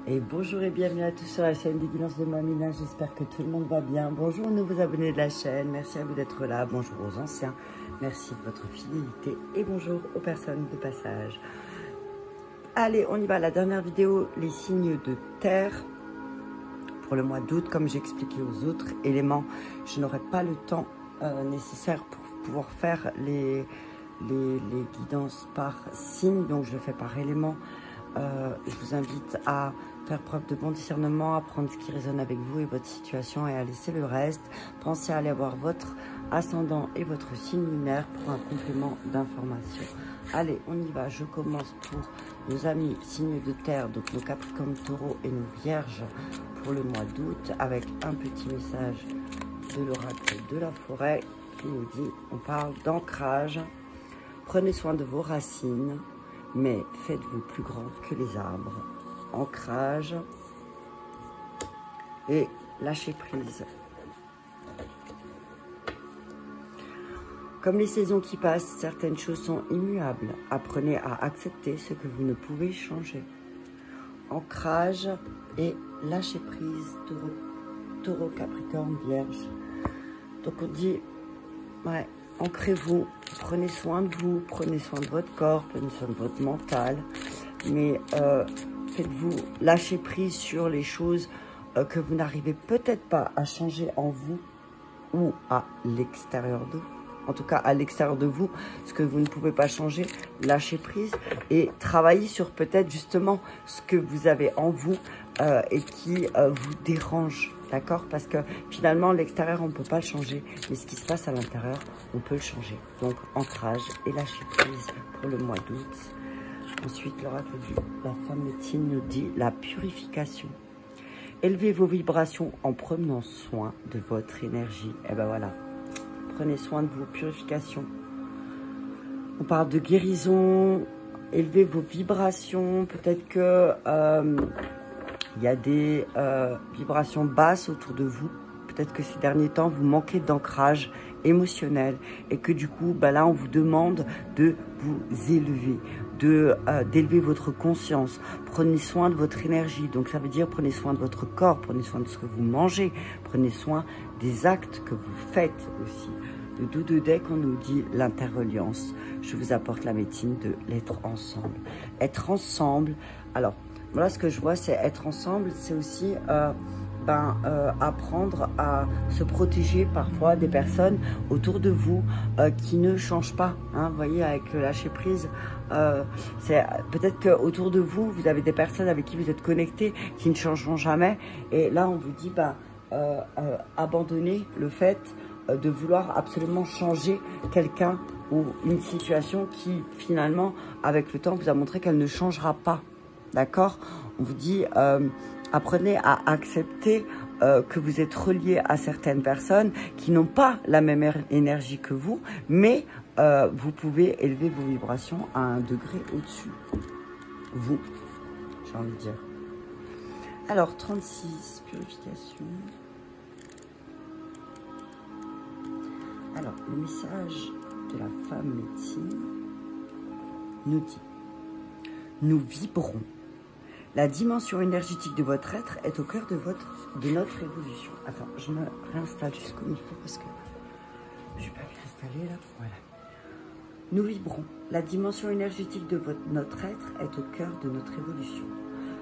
Et bonjour et bienvenue à tous sur la chaîne des Guidances de Mamina. J'espère que tout le monde va bien. Bonjour aux nouveaux abonnés de la chaîne. Merci à vous d'être là. Bonjour aux anciens. Merci de votre fidélité. Et bonjour aux personnes de passage. Allez, on y va. La dernière vidéo, les signes de terre. Pour le mois d'août, comme j'ai expliqué aux autres éléments, je n'aurai pas le temps nécessaire pour pouvoir faire les guidances par signe. Donc, je le fais par élément. Je vous invite à faire preuve de bon discernement, à prendre ce qui résonne avec vous et votre situation et à laisser le reste. Pensez à aller voir votre ascendant et votre signe lunaire pour un complément d'information. Allez, on y va. Je commence pour nos amis signes de terre, donc nos Capricornes, Taureaux et nos Vierges pour le mois d'août avec un petit message de l'oracle de la forêt qui nous dit, on parle d'ancrage. Prenez soin de vos racines, mais faites-vous plus grande que les arbres. Ancrage et lâcher prise. Comme les saisons qui passent, certaines choses sont immuables. Apprenez à accepter ce que vous ne pouvez changer. Ancrage et lâcher prise. Taureau, Capricorne, Vierge. Donc on dit, ouais, ancrez-vous, prenez soin de vous, prenez soin de votre corps, prenez soin de votre mental, mais faites-vous lâcher prise sur les choses que vous n'arrivez peut-être pas à changer en vous ou à l'extérieur de vous. En tout cas, à l'extérieur de vous, ce que vous ne pouvez pas changer, lâchez prise et travaillez sur peut-être justement ce que vous avez en vous et qui vous dérange, d'accord? Parce que finalement, l'extérieur, on ne peut pas le changer, mais ce qui se passe à l'intérieur, on peut le changer. Donc, ancrage et lâcher prise pour le mois d'août. Ensuite, l'oracle de la femme médecine nous dit la purification. Élevez vos vibrations en prenant soin de votre énergie. Et ben voilà. Prenez soin de vos purifications. On parle de guérison. Élevez vos vibrations. Peut-être que il y a des vibrations basses autour de vous. Peut-être que ces derniers temps, vous manquez d'ancrage émotionnel et que du coup, bah là, on vous demande de vous élever, d'élever votre conscience. Prenez soin de votre énergie. Donc, ça veut dire prenez soin de votre corps, prenez soin de ce que vous mangez, prenez soin des actes que vous faites aussi. Le dos de deck, on nous dit l'interreliance. Je vous apporte la médecine de l'être ensemble. Être ensemble. Alors, voilà ce que je vois, c'est être ensemble, c'est aussi apprendre à se protéger parfois des personnes autour de vous qui ne changent pas. Hein, vous voyez, avec le lâcher prise, c'est peut-être qu'autour de vous, vous avez des personnes avec qui vous êtes connectés qui ne changeront jamais. Et là, on vous dit, abandonnez le fait de vouloir absolument changer quelqu'un ou une situation qui, finalement, avec le temps, vous a montré qu'elle ne changera pas. D'accord? On vous dit, apprenez à accepter que vous êtes relié à certaines personnes qui n'ont pas la même énergie que vous, mais vous pouvez élever vos vibrations à un degré au-dessus. Vous, j'ai envie de dire. Alors, 36, purification. Alors, le message de la femme médecine nous dit, nous vibrons. La dimension énergétique de votre être est au cœur de notre évolution. Attends, je me réinstalle juste comme il faut parce que je ne suis pas bien installée là. Voilà. Nous vibrons. La dimension énergétique de notre être est au cœur de notre évolution.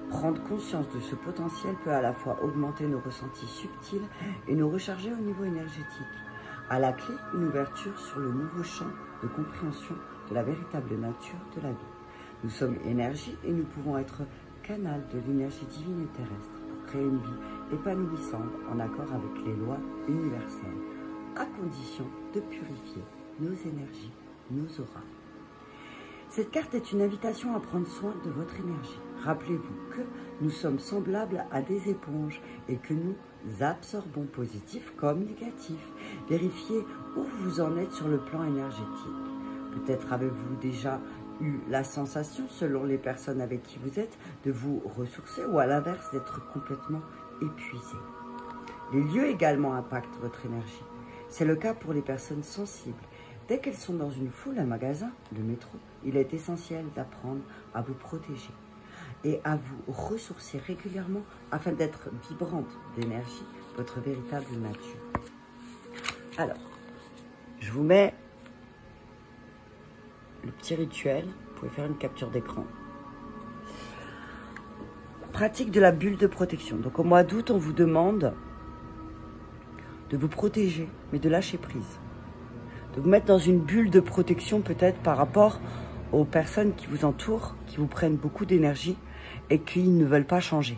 Prendre conscience de ce potentiel peut à la fois augmenter nos ressentis subtils et nous recharger au niveau énergétique. À la clé, une ouverture sur le nouveau champ de compréhension de la véritable nature de la vie. Nous sommes énergie et nous pouvons être canal de l'énergie divine et terrestre pour créer une vie épanouissante en accord avec les lois universelles, à condition de purifier nos énergies, nos auras. Cette carte est une invitation à prendre soin de votre énergie. Rappelez-vous que nous sommes semblables à des éponges et que nous absorbons positif comme négatif. Vérifiez où vous en êtes sur le plan énergétique. Peut-être avez-vous déjà eu la sensation, selon les personnes avec qui vous êtes, de vous ressourcer ou à l'inverse d'être complètement épuisé. Les lieux également impactent votre énergie. C'est le cas pour les personnes sensibles. Dès qu'elles sont dans une foule, un magasin, le métro, il est essentiel d'apprendre à vous protéger. et à vous ressourcer régulièrement afin d'être vibrante d'énergie, votre véritable nature. Alors, je vous mets le petit rituel. Vous pouvez faire une capture d'écran. Pratique de la bulle de protection. Donc au mois d'août, on vous demande de vous protéger, mais de lâcher prise. De vous mettre dans une bulle de protection peut-être par rapport aux personnes qui vous entourent, qui vous prennent beaucoup d'énergie et qui ne veulent pas changer.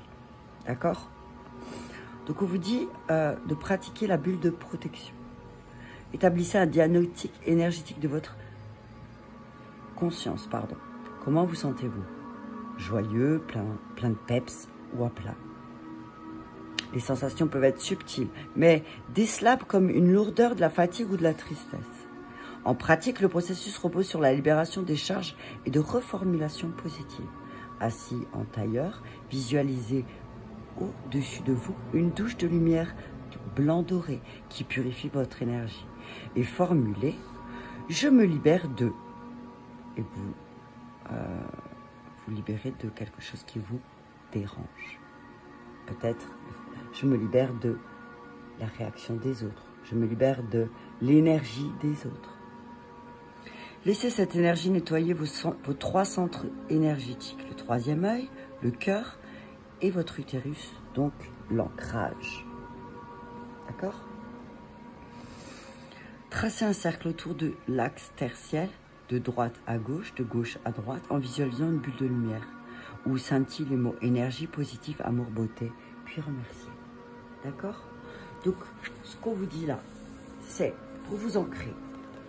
D'accord? Donc on vous dit de pratiquer la bulle de protection. Établissez un diagnostic énergétique de votre conscience. Comment vous sentez-vous? Joyeux, plein de peps ou à plat? Les sensations peuvent être subtiles, mais décelables comme une lourdeur, de la fatigue ou de la tristesse. En pratique, le processus repose sur la libération des charges et de reformulation positive. Assis en tailleur, visualisez au-dessus de vous une douche de lumière blanc doré qui purifie votre énergie. Et formulez « Je me libère de » et vous vous libérez de quelque chose qui vous dérange. Peut-être, je me libère de la réaction des autres. Je me libère de l'énergie des autres. Laissez cette énergie nettoyer vos 3 centres énergétiques. Le 3e œil, le cœur et votre utérus, donc l'ancrage. D'accord? Tracez un cercle autour de l'axe tertiel, de droite à gauche, de gauche à droite, en visualisant une bulle de lumière où scintillent les mots énergie, positive, amour, beauté, puis remercier. D'accord? Donc, ce qu'on vous dit là, c'est pour vous ancrer,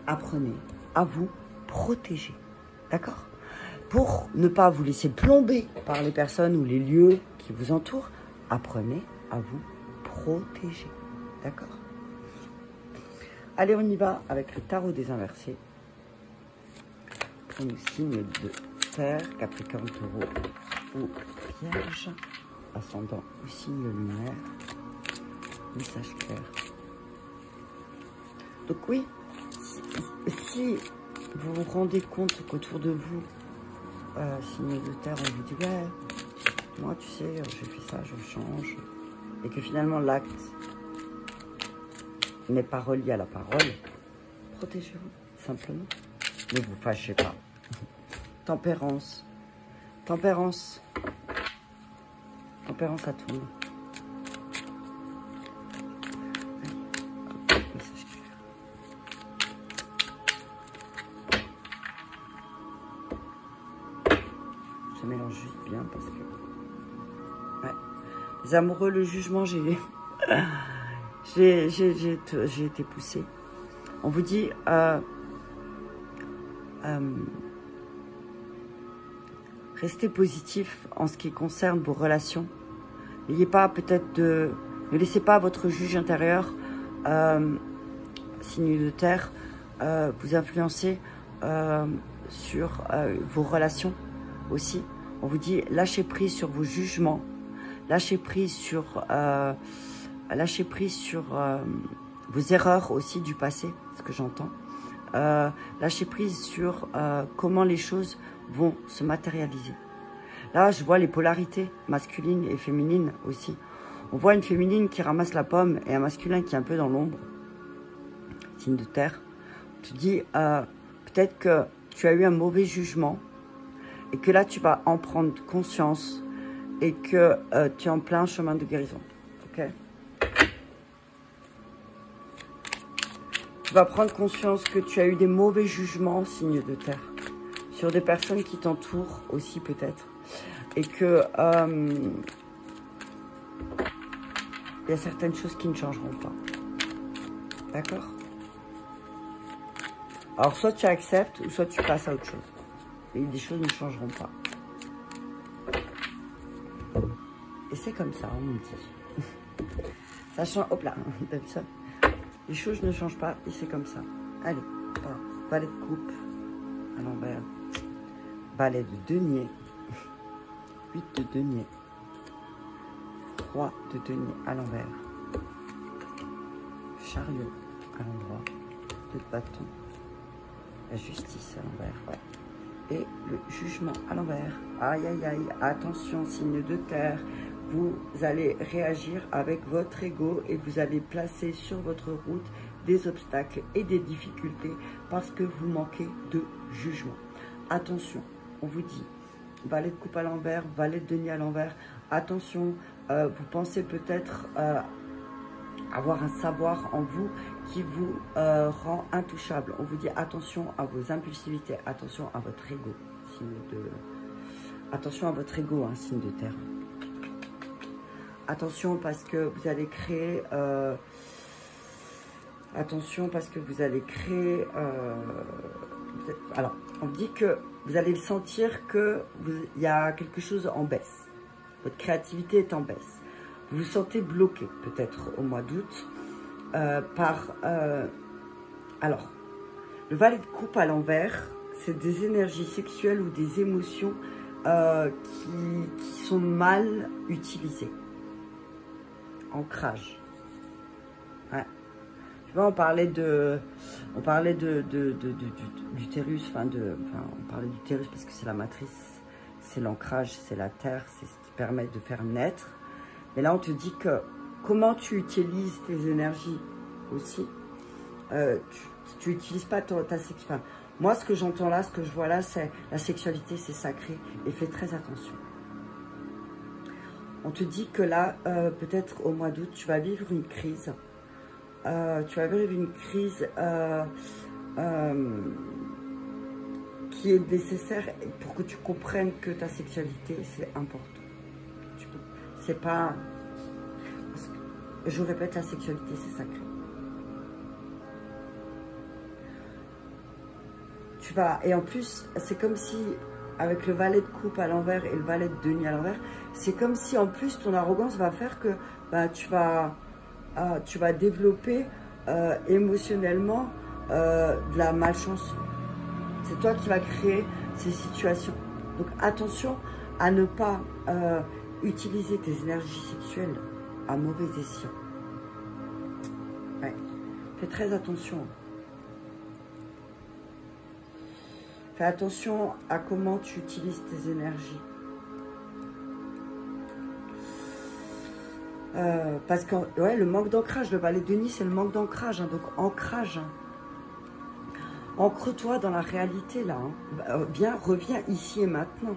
apprenez à vous protéger. D'accord? Pour ne pas vous laisser plomber par les personnes ou les lieux qui vous entourent, apprenez à vous protéger. D'accord? Allez, on y va avec le tarot des inversés. Pour nos signes de terre, Capricorne, Taureau ou Vierge, ascendant ou signe lunaire, message clair. Donc oui, si vous vous rendez compte qu'autour de vous, signe de terre, on vous dit ouais, moi tu sais, j'ai fait ça, je change, et que finalement l'acte n'est pas relié à la parole, protégez-vous simplement. Ne vous fâchez pas. Tempérance. Tempérance. Tempérance à tout le monde. Allez, message clair. Je mélange juste bien parce que... Ouais. Les amoureux, le jugement, j'ai été poussée. On vous dit... restez positif en ce qui concerne vos relations. N'ayez pas ne laissez pas votre juge intérieur, signe de terre, vous influencer sur vos relations aussi. On vous dit lâchez prise sur vos jugements, lâchez prise sur vos erreurs aussi du passé, ce que j'entends. Lâcher prise sur comment les choses vont se matérialiser. Là, je vois les polarités masculines et féminines aussi. On voit une féminine qui ramasse la pomme et un masculin qui est un peu dans l'ombre. Signe de terre. Tu dis, peut-être que tu as eu un mauvais jugement et que là, tu vas en prendre conscience et que tu es en plein chemin de guérison. Ok ? Tu vas prendre conscience que tu as eu des mauvais jugements, signe de terre, sur des personnes qui t'entourent aussi peut-être. Et que il y a certaines choses qui ne changeront pas. D'accord? Alors, soit tu acceptes, ou soit tu passes à autre chose. Et des choses ne changeront pas. Et c'est comme ça, on me dit. Ça change... Hop là, t'as vu ça? Les choses ne changent pas et c'est comme ça. Allez, voilà. Valet de coupe à l'envers. Valet de denier. 8 de denier. 3 de denier à l'envers. Chariot à l'endroit. 2 de bâton. La justice à l'envers, ouais. et le jugement à l'envers. Aïe, aïe, aïe, attention, signe de terre. Vous allez réagir avec votre ego et vous allez placer sur votre route des obstacles et des difficultés parce que vous manquez de jugement. Attention, on vous dit, valet de coupe à l'envers, valet de denier à l'envers. Attention, vous pensez peut-être avoir un savoir en vous qui vous rend intouchable. On vous dit attention à vos impulsivités, attention à votre ego, attention à votre ego, hein, signe de terre. Attention parce que vous allez créer, attention parce que vous allez créer, alors on dit que vous allez sentir que il y a quelque chose en baisse, votre créativité est en baisse, vous vous sentez bloqué peut-être au mois d'août alors le valet de coupe à l'envers, c'est des énergies sexuelles ou des émotions qui sont mal utilisées. Ancrage. Ouais. Tu vois, on parlait d'utérus, on parlait d'utérus parce que c'est la matrice, c'est l'ancrage, c'est la terre, c'est ce qui permet de faire naître. Mais là, on te dit que comment tu utilises tes énergies aussi. Tu n'utilises pas ta sexualité. Enfin, moi, ce que j'entends là, ce que je vois là, c'est la sexualité, c'est sacré. Et fais très attention. On te dit que là, peut-être au mois d'août, tu vas vivre une crise. Tu vas vivre une crise qui est nécessaire pour que tu comprennes que ta sexualité, c'est important. C'est pas... Je répète, la sexualité, c'est sacré. Et en plus, c'est comme si... avec le valet de coupe à l'envers et le valet de denier à l'envers, c'est comme si en plus ton arrogance va faire que tu vas développer émotionnellement de la malchance. C'est toi qui vas créer ces situations. Donc attention à ne pas utiliser tes énergies sexuelles à mauvais escient. Ouais. Fais très attention. Fais attention à comment tu utilises tes énergies. Parce que ouais, le manque d'ancrage, le valet de denier, c'est le manque d'ancrage. Hein, donc ancrage. Hein. Ancre-toi dans la réalité là. Hein. Reviens ici et maintenant.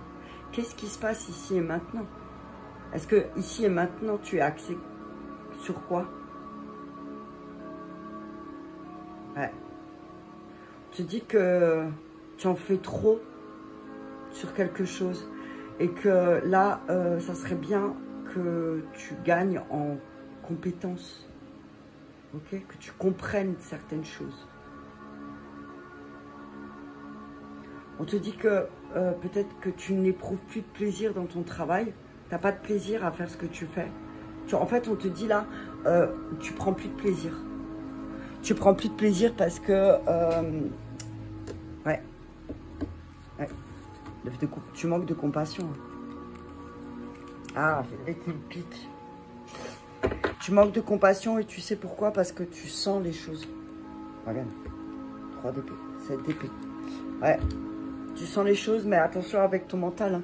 Qu'est-ce qui se passe ici et maintenant? Est-ce que ici et maintenant tu es axé sur quoi? Ouais. Tu dis que tu en fais trop sur quelque chose et que là, ça serait bien que tu gagnes en compétences, ok? Que tu comprennes certaines choses. On te dit que peut-être que tu n'éprouves plus de plaisir dans ton travail, tu n'as pas de plaisir à faire ce que tu fais. En fait, on te dit là, tu prends plus de plaisir. Tu prends plus de plaisir parce que... ouais. Tu manques de compassion. Ah, j'ai qui me pique. Tu manques de compassion et tu sais pourquoi? Parce que tu sens les choses. Regarde. 3 d'épée, 7 d'épée. Ouais. Tu sens les choses, mais attention avec ton mental. Hein.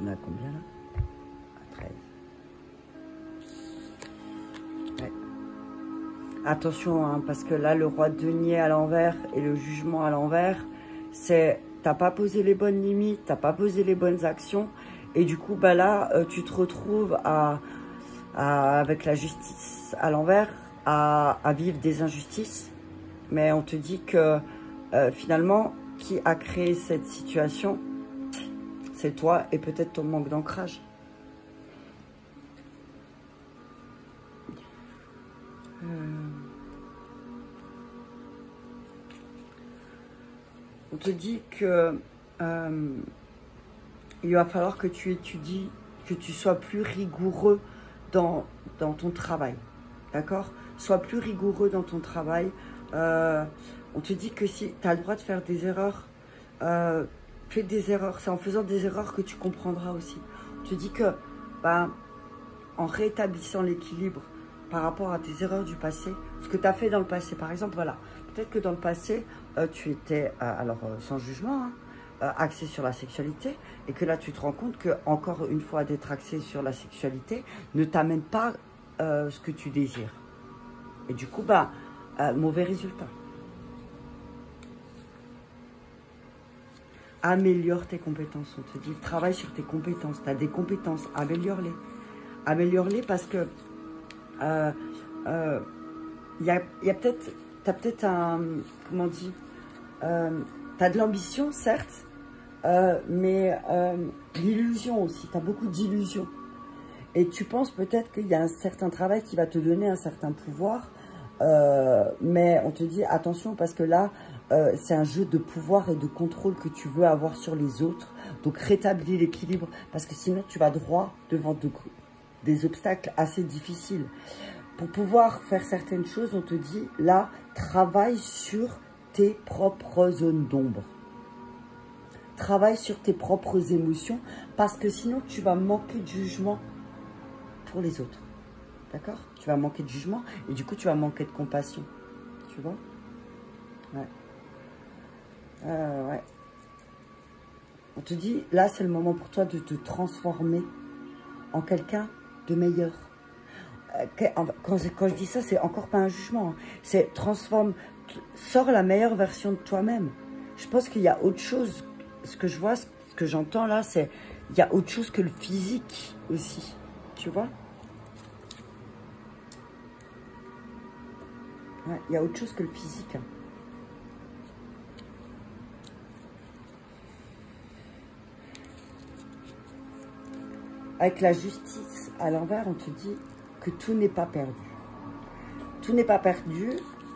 On a combien là? À 13. Ouais. Attention, hein, parce que là, le roi de denier à l'envers et le jugement à l'envers, c'est t'as pas posé les bonnes limites, t'as pas posé les bonnes actions. Et du coup, bah là, tu te retrouves avec la justice à l'envers, à vivre des injustices. Mais on te dit que finalement, qui a créé cette situation, c'est toi et peut-être ton manque d'ancrage. On te dit que il va falloir que tu étudies, que tu sois plus rigoureux dans ton travail. D'accord? Sois plus rigoureux dans ton travail. On te dit que si tu as le droit de faire des erreurs, fais des erreurs. C'est en faisant des erreurs que tu comprendras aussi. On te dit que en rétablissant l'équilibre par rapport à tes erreurs du passé, ce que tu as fait dans le passé. Par exemple, voilà, peut-être que dans le passé, tu étais, sans jugement, hein, axé sur la sexualité, et que là, tu te rends compte que, encore une fois, d'être axé sur la sexualité ne t'amène pas ce que tu désires. Et du coup, mauvais résultat. Améliore tes compétences, on te dit, travaille sur tes compétences. Tu as des compétences, améliore-les. Améliore-les parce que y a peut-être, tu as peut-être un, comment on dit, tu as de l'ambition, certes, mais l'illusion aussi, tu as beaucoup d'illusions. Et tu penses peut-être qu'il y a un certain travail qui va te donner un certain pouvoir, mais on te dit attention parce que là, c'est un jeu de pouvoir et de contrôle que tu veux avoir sur les autres. Donc rétablis l'équilibre parce que sinon tu vas droit devant des obstacles assez difficiles. Pour pouvoir faire certaines choses, on te dit là, travaille sur tes propres zones d'ombre. Travaille sur tes propres émotions parce que sinon tu vas manquer de jugement pour les autres. D'accord? Tu vas manquer de jugement et du coup tu vas manquer de compassion. Tu vois? Ouais. Ouais. On te dit, là c'est le moment pour toi de te transformer en quelqu'un de meilleur. Quand je dis ça, c'est encore pas un jugement. Hein. C'est sors la meilleure version de toi-même. Je pense qu'il y a autre chose. Ce que je vois, ce que j'entends là, c'est il y a autre chose que le physique aussi. Tu vois? Ouais, il y a autre chose que le physique. Hein. Avec la justice à l'envers, on te dit que tout n'est pas perdu. Tout n'est pas perdu,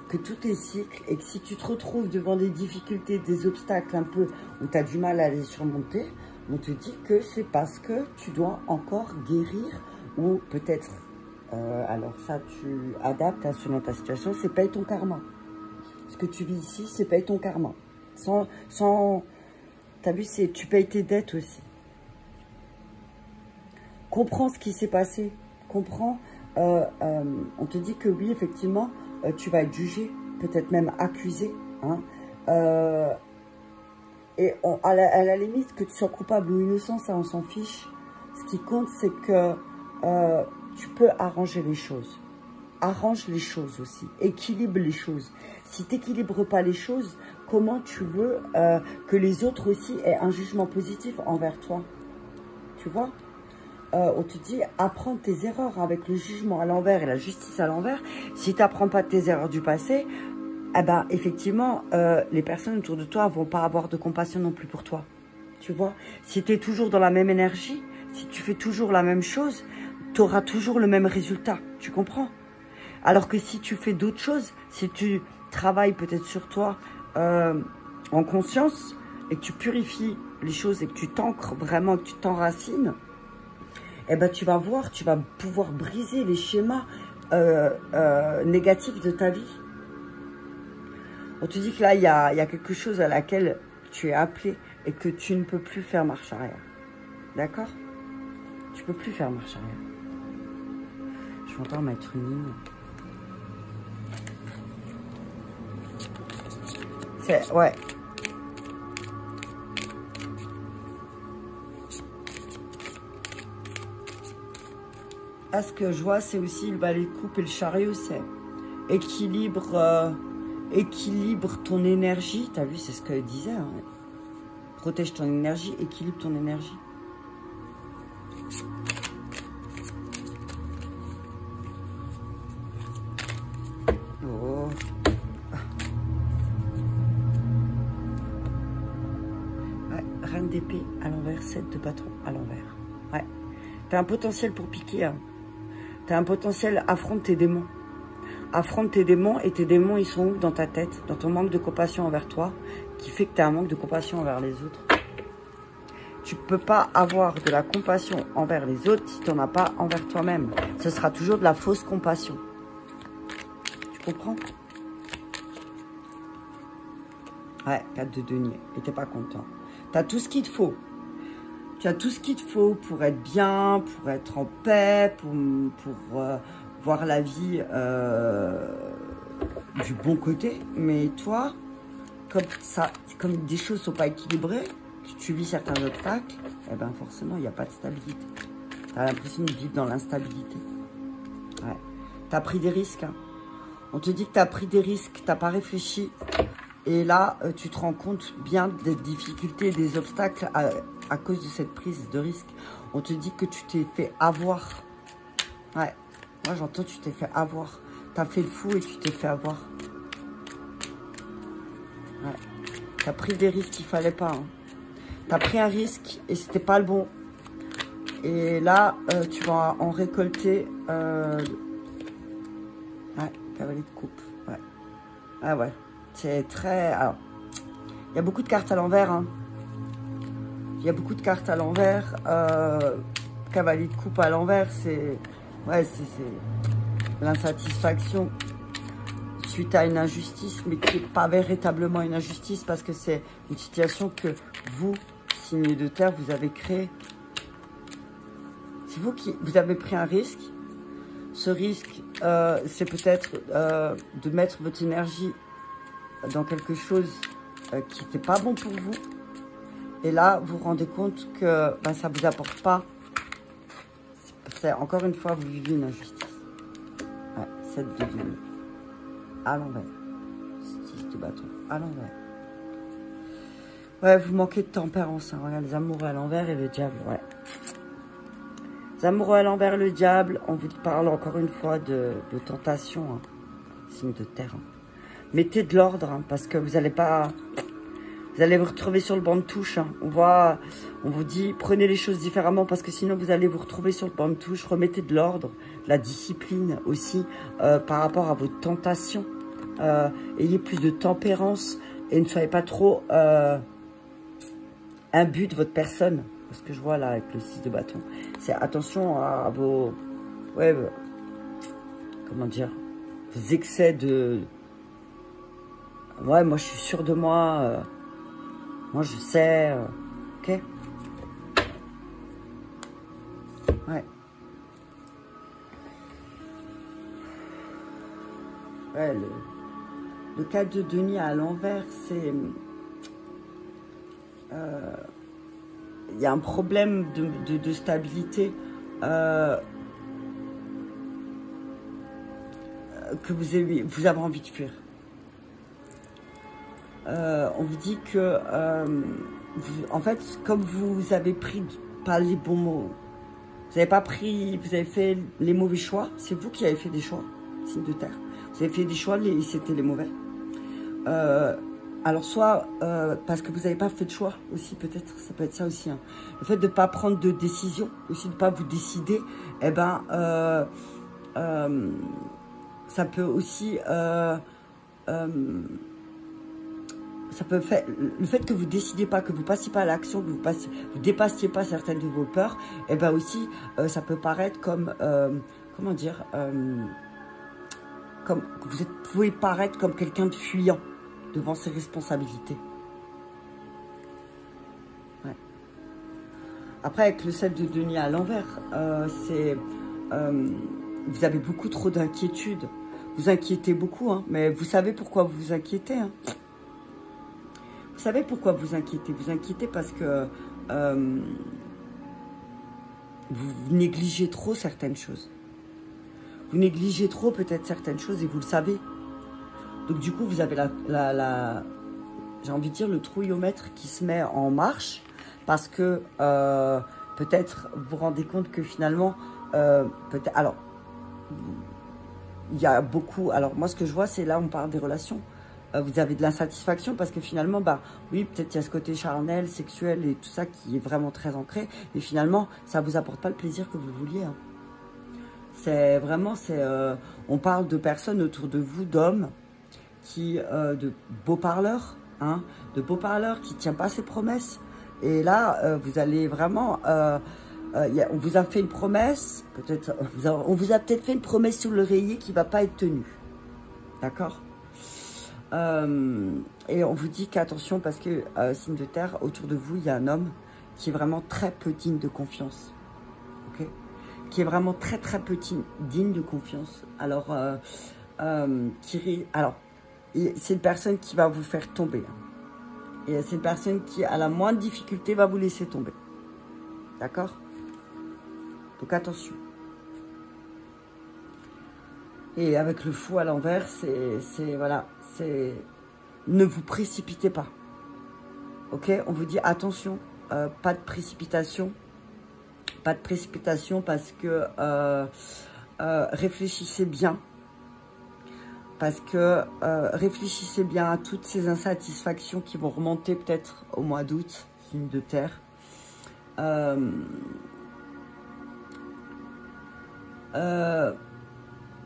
que tout est cycle et que si tu te retrouves devant des difficultés, des obstacles un peu où tu as du mal à les surmonter, on te dit que c'est parce que tu dois encore guérir ou peut-être, alors ça tu adaptes selon ta situation, c'est paye ton karma. Ce que tu vis ici, c'est paye ton karma. T'as vu, tu payes tes dettes aussi. Comprends ce qui s'est passé. Comprends. On te dit que oui, effectivement, tu vas être jugé, peut-être même accusé. Hein, et à la limite, que tu sois coupable ou innocent, ça, on s'en fiche. Ce qui compte, c'est que tu peux arranger les choses. Arrange les choses aussi. Équilibre les choses. Si tu n'équilibres pas les choses, comment tu veux que les autres aussi aient un jugement positif envers toi? Tu vois? On te dit, apprends tes erreurs avec le jugement à l'envers et la justice à l'envers. Si tu n'apprends pas tes erreurs du passé, eh ben, effectivement, les personnes autour de toi ne vont pas avoir de compassion non plus pour toi. Tu vois? Si tu es toujours dans la même énergie, si tu fais toujours la même chose, tu auras toujours le même résultat. Tu comprends? Alors que si tu fais d'autres choses, si tu travailles peut-être sur toi en conscience et que tu purifies les choses et que tu t'ancres vraiment, que tu t'enracines, eh ben, tu vas voir, tu vas pouvoir briser les schémas négatifs de ta vie. On te dit que là, il y a quelque chose à laquelle tu es appelé et que tu ne peux plus faire marche arrière. D'accord? Tu ne peux plus faire marche arrière. Je vais encore mettre une ligne. Ouais. Ah, ce que je vois, c'est aussi le balai de coupe et le chariot, c'est équilibre ton énergie. T'as vu, c'est ce qu'elle disait. Hein. Protège ton énergie, équilibre ton énergie. Oh. Ouais, reine d'épée à l'envers, 7 de bâton à l'envers. Ouais. T'as un potentiel pour piquer. Hein. T'as un potentiel, affronte tes démons. Affronte tes démons et tes démons, ils sont où dans ta tête? Dans ton manque de compassion envers toi, qui fait que tu as un manque de compassion envers les autres. Tu ne peux pas avoir de la compassion envers les autres si tu n'en as pas envers toi-même. Ce sera toujours de la fausse compassion. Tu comprends? Ouais, 4 de denier. Et t'es pas content. Tu as tout ce qu'il te faut. Tu as tout ce qu'il te faut pour être bien, pour être en paix, pour voir la vie du bon côté. Mais toi, comme des choses ne sont pas équilibrées, tu vis certains obstacles, eh ben forcément, il n'y a pas de stabilité. Tu as l'impression de vivre dans l'instabilité. Ouais. Tu as pris des risques. Hein. On te dit que tu as pris des risques, tu n'as pas réfléchi. Et là, tu te rends compte bien des difficultés, des obstacles à cause de cette prise de risque. On te dit que tu t'es fait avoir. Ouais, moi j'entends tu t'es fait avoir. Tu as fait le fou et tu t'es fait avoir. Ouais. Tu as pris des risques qu'il ne fallait pas. Hein. Tu as pris un risque et c'était pas le bon. Et là, tu vas en récolter. Ouais, cavalier de coupe. Ouais. Ah ouais. C'est très... Alors, il y a beaucoup de cartes à l'envers. Hein. Il y a beaucoup de cartes à l'envers. Cavalier de coupe à l'envers, c'est... Ouais, c'est l'insatisfaction suite à une injustice, mais qui n'est pas véritablement une injustice parce que c'est une situation que vous, signe de terre, vous avez créée. C'est vous qui vous avez pris un risque. Ce risque, c'est peut-être de mettre votre énergie dans quelque chose qui n'était pas bon pour vous. Et là, vous vous rendez compte que ben, ça ne vous apporte pas. Encore une fois, vous vivez une injustice. Ouais, 7 de denier. À l'envers. 6 de bâton. À l'envers. Ouais, vous manquez de tempérance. Hein. Regarde, les amoureux à l'envers et le diable. Ouais. Les amoureux à l'envers, le diable. On vous parle encore une fois de tentation. Hein. Signe de terre. Hein. Mettez de l'ordre, hein, parce que vous n'allez pas... Vous allez vous retrouver sur le banc de touche. Hein. On vous dit, prenez les choses différemment, parce que sinon vous allez vous retrouver sur le banc de touche. Remettez de l'ordre, de la discipline aussi, par rapport à vos tentations. Ayez plus de tempérance et ne soyez pas trop imbu de votre personne. Ce que je vois là avec le 6 de bâton. C'est attention à vos... Ouais, comment dire, vos excès de... Ouais, moi je suis sûre de moi. Moi je sais. Ok. Ouais. Ouais, le 4 de denier à l'envers, c'est... Il y a un problème de stabilité que vous avez envie de fuir. On vous dit que, en fait, comme vous avez pris pas les bons mots, vous n'avez pas pris, vous avez fait les mauvais choix, c'est vous qui avez fait des choix, signe de terre. Vous avez fait des choix et c'était les mauvais. Alors, soit parce que vous n'avez pas fait de choix aussi, peut-être, ça peut être ça aussi. Hein. Le fait de ne pas prendre de décision, aussi de ne pas vous décider, eh ben, ça peut aussi... ça peut faire le fait que vous décidez pas, que vous passiez pas à l'action, que vous dépassiez pas certaines de vos peurs, et ben aussi ça peut paraître comme comment dire, comme vous pouvez paraître comme quelqu'un de fuyant devant ses responsabilités. Ouais. Après avec le 7 de denier à l'envers, c'est vous avez beaucoup trop d'inquiétude. Vous inquiétez beaucoup, hein, mais vous savez pourquoi vous vous inquiétez. Hein. Vous savez pourquoi vous inquiétez? Vous inquiétez parce que vous négligez trop certaines choses. Vous négligez trop peut-être certaines choses et vous le savez. Donc du coup, vous avez j'ai envie de dire, le trouillomètre qui se met en marche parce que peut-être vous vous rendez compte que finalement, peut-être... Alors, il y a beaucoup... Alors moi, ce que je vois, c'est là, on parle des relations. Vous avez de l'insatisfaction parce que finalement, bah oui, peut-être il y a ce côté charnel, sexuel et tout ça qui est vraiment très ancré. Et finalement, ça ne vous apporte pas le plaisir que vous vouliez. Hein. C'est vraiment, on parle de personnes autour de vous, d'hommes, de beaux parleurs, hein, qui ne tiennent pas ses promesses. Et là, vous allez vraiment... on vous a fait une promesse, peut-être, on vous a peut-être fait une promesse sur l'oreiller qui ne va pas être tenue. D'accord ? Et on vous dit qu'attention parce que signe de terre, autour de vous, il y a un homme qui est vraiment très peu digne de confiance. Ok? Qui est vraiment très peu digne de confiance. Alors, c'est une personne qui va vous faire tomber. Et c'est une personne qui, à la moindre difficulté, va vous laisser tomber. D'accord? Donc attention. Et avec le fou à l'envers, voilà, c'est ne vous précipitez pas. Ok? On vous dit attention, pas de précipitation. Pas de précipitation parce que réfléchissez bien. Parce que réfléchissez bien à toutes ces insatisfactions qui vont remonter peut-être au mois d'août, signe de terre.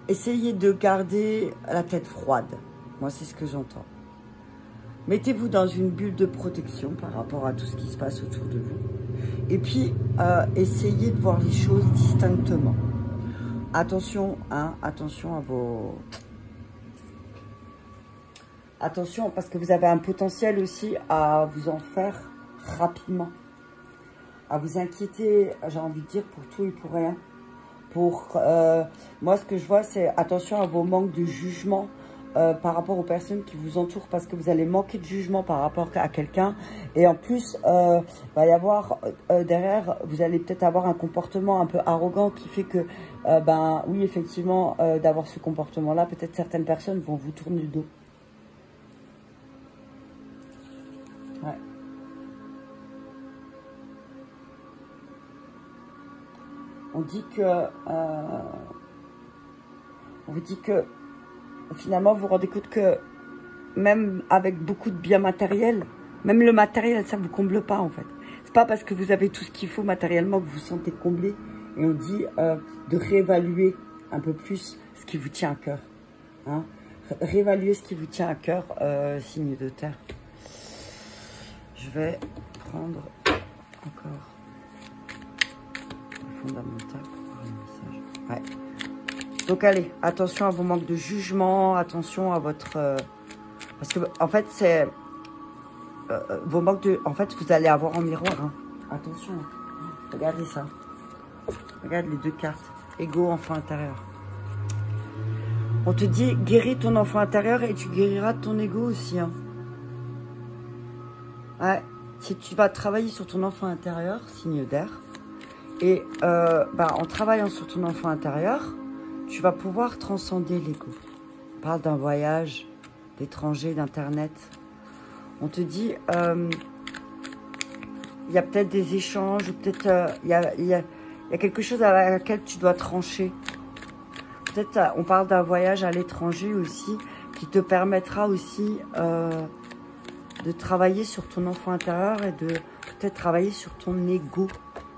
Essayez de garder la tête froide. Moi, c'est ce que j'entends. Mettez-vous dans une bulle de protection par rapport à tout ce qui se passe autour de vous. Et puis, essayez de voir les choses distinctement. Attention, hein, attention à vos... Attention, parce que vous avez un potentiel aussi à vous en faire rapidement. À vous inquiéter, j'ai envie de dire, pour tout et pour rien. Moi, ce que je vois, c'est attention à vos manques de jugement par rapport aux personnes qui vous entourent, parce que vous allez manquer de jugement par rapport à quelqu'un. Et en plus, va y avoir derrière, vous allez peut-être avoir un comportement un peu arrogant qui fait que, oui, effectivement, d'avoir ce comportement-là, peut-être certaines personnes vont vous tourner le dos. Ouais. On vous dit que finalement vous vous rendez compte que même avec beaucoup de biens matériels, même le matériel, ça ne vous comble pas en fait. C'est pas parce que vous avez tout ce qu'il faut matériellement que vous vous sentez comblé. Et on dit de réévaluer un peu plus ce qui vous tient à cœur. Hein? Réévaluer ce qui vous tient à cœur, signe de terre. Je vais prendre encore le fondamental pour voir le message. Ouais. Donc allez, attention à vos manques de jugement, attention à votre... parce que en fait, c'est... vos manques de... En fait, vous allez avoir en miroir. Hein. Attention. Regardez ça. Regarde les deux cartes. Ego, enfant intérieur. On te dit, guéris ton enfant intérieur et tu guériras ton ego aussi. Hein. Ouais, si tu vas travailler sur ton enfant intérieur, signe d'air, et en travaillant sur ton enfant intérieur, tu vas pouvoir transcender l'ego. On parle d'un voyage, d'étranger, d'internet. On te dit, il y a peut-être des échanges, peut-être il y a quelque chose à laquelle tu dois trancher. Peut-être on parle d'un voyage à l'étranger aussi, qui te permettra aussi... de travailler sur ton enfant intérieur et de peut-être travailler sur ton ego.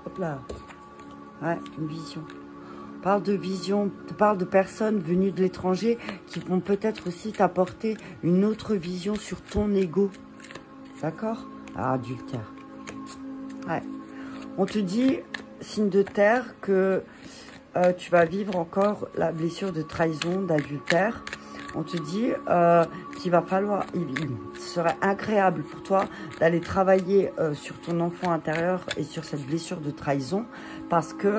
Hop là. Ouais, une vision. On parle de vision, on parle de personnes venues de l'étranger qui vont peut-être aussi t'apporter une autre vision sur ton ego. D'accord? Ah, adultère. Ouais. On te dit, signe de terre, que tu vas vivre encore la blessure de trahison, d'adultère. On te dit qu'il va falloir, il serait agréable pour toi d'aller travailler sur ton enfant intérieur et sur cette blessure de trahison, parce que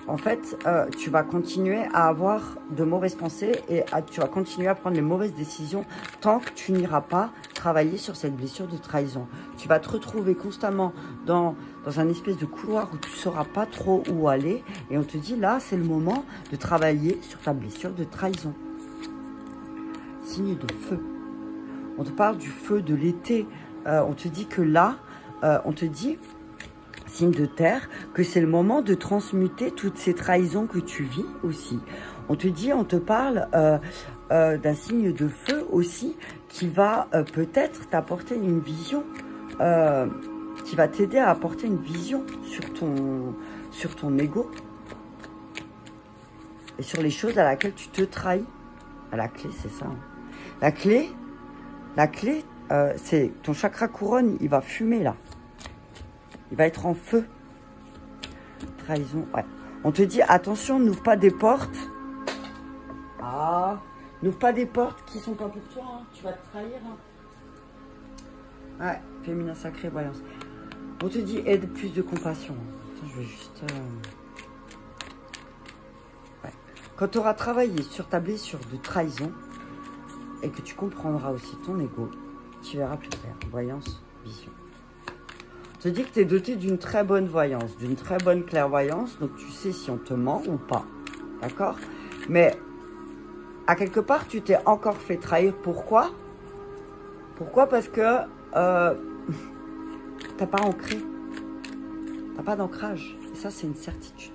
en fait, tu vas continuer à avoir de mauvaises pensées et tu vas continuer à prendre les mauvaises décisions tant que tu n'iras pas travailler sur cette blessure de trahison. Tu vas te retrouver constamment dans un espèce de couloir où tu ne sauras pas trop où aller, et on te dit là, c'est le moment de travailler sur ta blessure de trahison. Signe de feu. On te parle du feu de l'été. On te dit que là, on te dit, signe de terre, que c'est le moment de transmuter toutes ces trahisons que tu vis aussi. On te dit, on te parle d'un signe de feu aussi qui va peut-être t'apporter une vision, qui va t'aider à apporter une vision sur ton ego et sur les choses à laquelle tu te trahis. La clé, c'est ça. La clé, c'est ton chakra couronne, il va fumer là. Il va être en feu. Trahison, ouais. On te dit, attention, n'ouvre pas des portes. Ah, n'ouvre pas des portes qui sont pas pour toi. Hein. Tu vas te trahir. Hein. Ouais, féminin sacré, voyance. On te dit aide plus de compassion. Attends, je vais juste... Ouais. Quand tu auras travaillé sur ta blessure de trahison et que tu comprendras aussi ton ego, tu verras plus clair. Voyance, vision. On te dit que tu es doté d'une très bonne voyance, d'une très bonne clairvoyance. Donc, tu sais si on te ment ou pas. D'accord? Mais, à quelque part, tu t'es encore fait trahir. Pourquoi? Pourquoi? Parce que t'as pas ancré. T'as pas d'ancrage. Et ça, c'est une certitude.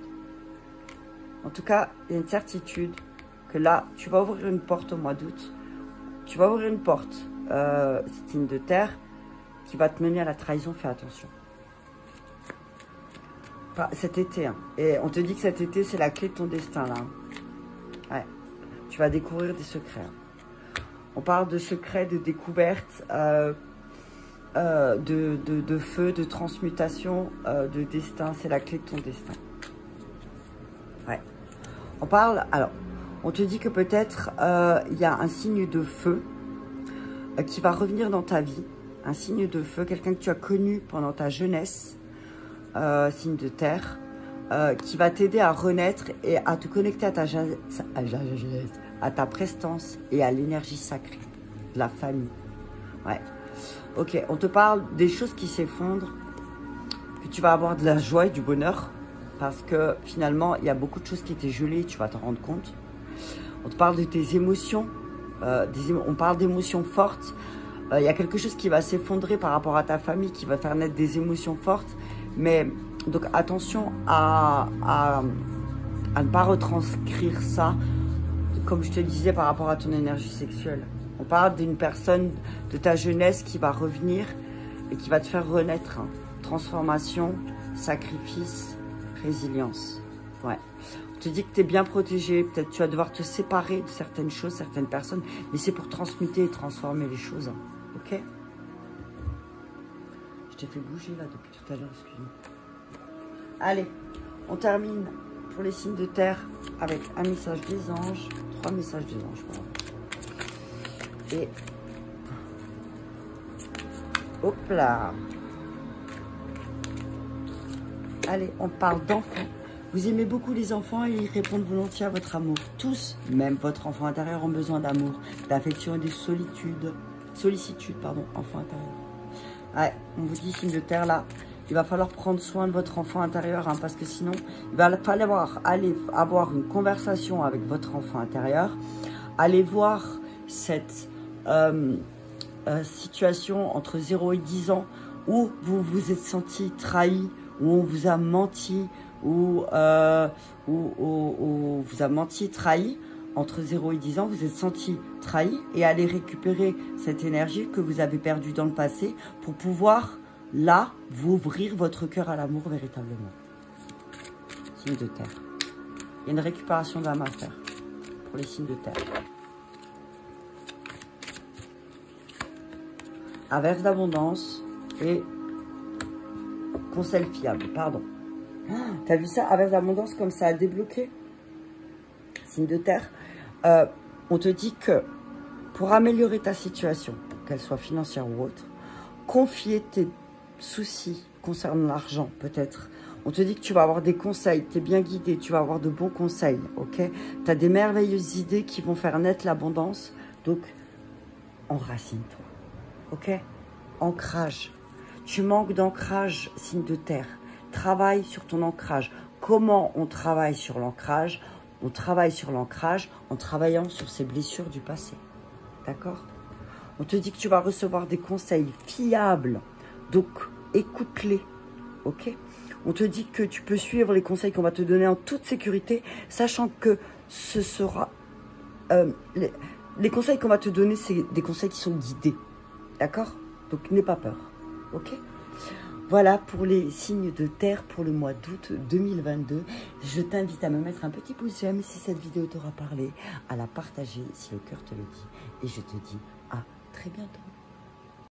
En tout cas, il y a une certitude que là, tu vas ouvrir une porte au mois d'août. Tu vas ouvrir une porte, signe de terre, qui va te mener à la trahison. Fais attention. Pas cet été. Hein. Et on te dit que cet été, c'est la clé de ton destin, là. Ouais. Tu vas découvrir des secrets. Hein. On parle de secrets, de découvertes, de feu, de transmutation, de destin. C'est la clé de ton destin. Ouais. On parle... Alors, on te dit que peut-être il y a un signe de feu qui va revenir dans ta vie. Un signe de feu, quelqu'un que tu as connu pendant ta jeunesse, signe de terre, qui va t'aider à renaître et à te connecter à ta prestance et à l'énergie sacrée de la famille. Ouais. Ok, on te parle des choses qui s'effondrent, que tu vas avoir de la joie et du bonheur, parce que finalement, il y a beaucoup de choses qui étaient gelées, tu vas t'en rendre compte. On te parle de tes émotions, on parle d'émotions fortes. Il y a quelque chose qui va s'effondrer par rapport à ta famille, qui va faire naître des émotions fortes. Mais donc attention à ne pas retranscrire ça, comme je te disais, par rapport à ton énergie sexuelle. On parle d'une personne de ta jeunesse qui va revenir et qui va te faire renaître. Hein. Transformation, sacrifice, résilience. Ouais. On te dit que tu es bien protégé. Peut-être tu vas devoir te séparer de certaines choses, certaines personnes. Mais c'est pour transmuter et transformer les choses. Hein. Ok? Je t'ai fait bouger là depuis tout à l'heure, excuse-moi. Allez, on termine pour les signes de terre avec un message des anges. 3 messages des anges, pardon. Et hop là. Allez, on parle d'enfants. Vous aimez beaucoup les enfants et ils répondent volontiers à votre amour. Tous, même votre enfant intérieur, ont besoin d'amour, d'affection et de sollicitude, enfant intérieur. Ouais, on vous dit, signe de terre là, il va falloir prendre soin de votre enfant intérieur, hein, parce que sinon, il va falloir aller avoir une conversation avec votre enfant intérieur, aller voir cette situation entre 0 et 10 ans où vous vous êtes senti trahi, où on vous a menti, où vous a menti, trahi. Entre 0 et 10 ans, vous êtes senti trahi et aller récupérer cette énergie que vous avez perdue dans le passé pour pouvoir, là, vous ouvrir votre cœur à l'amour véritablement. Signe de terre. Il y a une récupération d'âme à faire pour les signes de terre. Averse d'abondance et conseil fiable, pardon. T'as vu ça? Averse d'abondance, comme ça a débloqué. Signe de terre. On te dit que pour améliorer ta situation, qu'elle soit financière ou autre, confier tes soucis concernant l'argent, peut-être. On te dit que tu vas avoir des conseils, tu es bien guidé, tu vas avoir de bons conseils, ok? Tu as des merveilleuses idées qui vont faire naître l'abondance, donc enracine-toi, ok? Ancrage. Tu manques d'ancrage, signe de terre. Travaille sur ton ancrage. Comment on travaille sur l'ancrage? On travaille sur l'ancrage en travaillant sur ces blessures du passé. D'accord? On te dit que tu vas recevoir des conseils fiables. Donc, écoute-les. Ok? On te dit que tu peux suivre les conseils qu'on va te donner en toute sécurité, sachant que ce sera... les conseils qu'on va te donner, c'est des conseils qui sont guidés. D'accord? Donc, n'aie pas peur. Ok? Voilà pour les signes de terre pour le mois d'août 2022. Je t'invite à me mettre un petit pouce j'aime si cette vidéo t'aura parlé, à la partager si le cœur te le dit. Et je te dis à très bientôt.